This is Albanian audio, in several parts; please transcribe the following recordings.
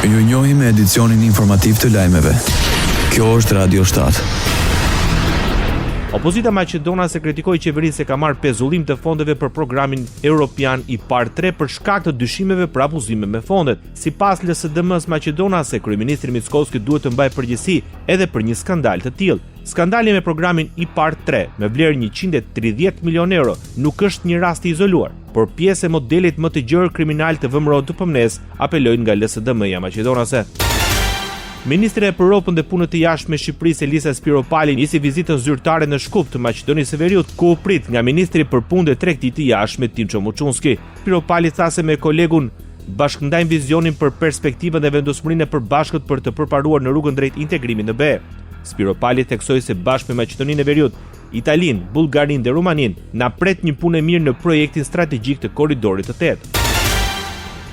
Ju njohim me edicionin informativ të lajmeve. Kjo është Radio 7. Opozita maqedonase kritikoi qeverinë se ka marrë pezullim të fondeve për programin Europian IPAR 3 për shkak të dyshimeve për abuzime me fondet. Sipas LSDM-s maqedonase, kryeministri Mickoski duhet të mbajë përgjegjësi edhe për një skandal të tillë. Skandali me programin IPAR 3 me vlerë 130 milion euro nuk është një rast i izoluar, por pjesë e modelit më të gjerë kriminal të VMRO të Pëmnes, apelojnë nga LSDM-ja maqedonase. Ministre e për ropën dhe punët të jashtme e Shqipërisë Elisa Spiropali nisi vizitën zyrtare në Shkup të Maqedonisë së Veriut, ku u prit nga ministri për punë dhe tregti të jashtme Timço Muçunski. Spiropali tha se me kolegun bashkëndajnë vizionin për perspektivën dhe vendosmërinë e përbashkët për të përparuar në rrugën drejt integrimit në BE. Spiropali theksoi se bashkë me Maqedoninë e Veriut, Italinë, Bullgarinë dhe Rumaninë na pret një punë e mirë në projektin strategjik të korridorit të 8.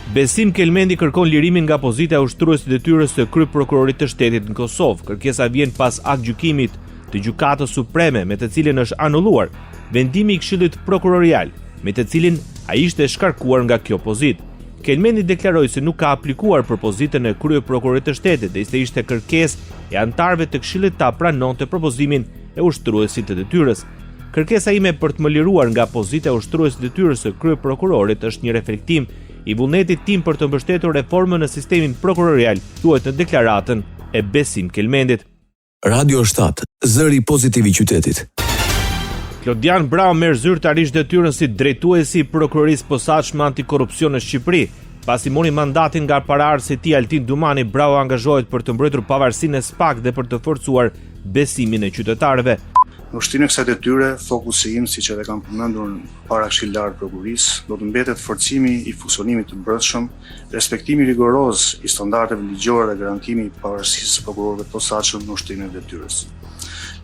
Besim Kelmendi kërkon lirimin nga pozita e ushtruesit detyrës së kryeprokurorit të shtetit në Kosovë. Kërkesa vjen pas aktgjykimit të Gjykatës Supreme, me të cilin është anulluar vendimi i Këshillit Prokurorial, me të cilin ai ishte shkarkuar nga kjo pozitë. Kelmendi deklaroi se nuk ka aplikuar për pozitën e kryeprokurorit të shtetit dhe ishte kërkesë e anëtarëve të Këshillit ta pranonte propozimin e ushtruesit të detyrës. Kërkesa ime për të më liruar nga pozita e ushtruesit të detyrës së kryeprokurorit është një reflektim i vullnetit tim për të mbështetur reformën në sistemin prokurorial, thuhet në deklaratën e Besim Kelmendit. Radio 7, zëri pozitiv i qytetit. Klodian Brau merr zyrtarisht detyrën si drejtuesi i prokurorisë posaçme antikorrupsion në Shqipëri. Pasi mori mandatin nga paraardhësi i tij Altin Dumani, Brau angazhohet për të mbrojtur pavarësinë e SPAK dhe për të forcuar besimin e qytetarëve. Në ushtrimin e kësaj detyre, fokusi im, siç edhe kam përmendur para këshillar prokurisë, do të mbetet forcimi i funksionimit të brendshëm, respektimi rigoroz i standardeve ligjore dhe garantimi i pavarësisë së prokurorëve të posaçëm në ushtrimin e detyrës.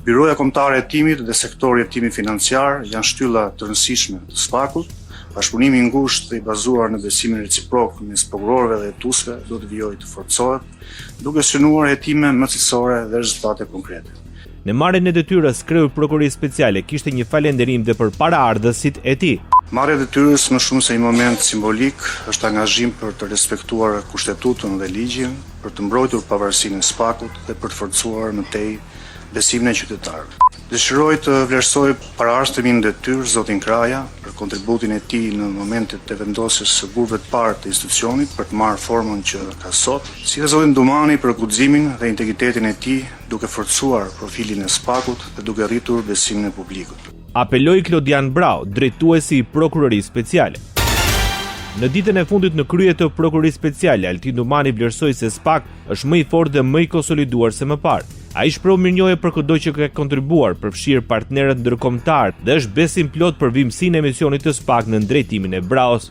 Byroja kombëtare e hetimit dhe sektori i hetimit financiar janë shtylla të rëndësishme të SPAK-ut. Bashkëpunimi i ngushtë dhe i bazuar në besimin reciprok mes prokurorëve dhe hetuesve do të vijojë të forcohet, duke synuar hetime më cilësore dhe rezultate konkrete. Në marrjen e detyrës, kreu i prokurorisë speciale kishte një falënderim dhe për paraardhësit e tij. Marrja e detyrës më shumë se një moment simbolik është angazhim për të respektuar kushtetutën dhe ligjin, për të mbrojtur pavarësinë e SPAK-ut dhe për të forcuar më tej besimin e qytetarëve. Dëshiroj të vlerësoj paraardhësimin e detyrë zotin Kraja për kontributin e tij në momentet e vendosjes së burrëve të parë të institucionit për të marrë formën që ka sot, si dhe zotin Dumani për guximin dhe integritetin e tij duke forcuar profilin e SPAK-ut dhe duke rritur besimin e publikut. Apeloi Klodian Brau, drejtuesi i prokurorisë speciale. Në ditën e fundit në krye të prokurorisë speciale, Altin Dumani vlerësoi se SPAK është më i fortë dhe më i konsoliduar se më parë. Ai shpreu mirënjohje për çdo që ka kontribuar, përfshirë partnerët ndërkombëtar dhe është besim plot për vimësinë e misionit të SPAK në drejtimin e Braus.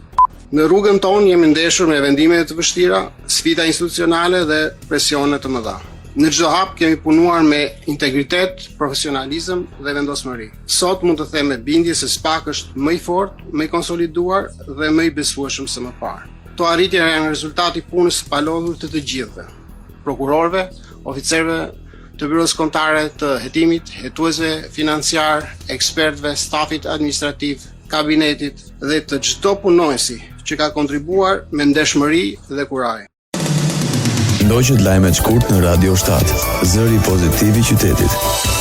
Në rrugën tonë jemi ndeshur me vendime të vështira, sfida institucionale dhe presione të mëdha. Në çdo hap kemi punuar me integritet, profesionalizëm dhe vendosmëri. Sot mund të them me bindje se SPAK është më i fortë, më i konsoliduar dhe më i besueshëm se më parë. Këto arritje janë rezultati i punës së palodhur të të gjithëve, prokurorëve, oficerëve të byros kombëtare të hetimit, hetuesve financiar, ekspertëve, stafit administrativ, kabinetit dhe të çdo punonjësi që ka kontribuar me ndeshmëri dhe kuraj. Ndoqët lajmet shkurt në Radio 7, zëri pozitiv i qytetit.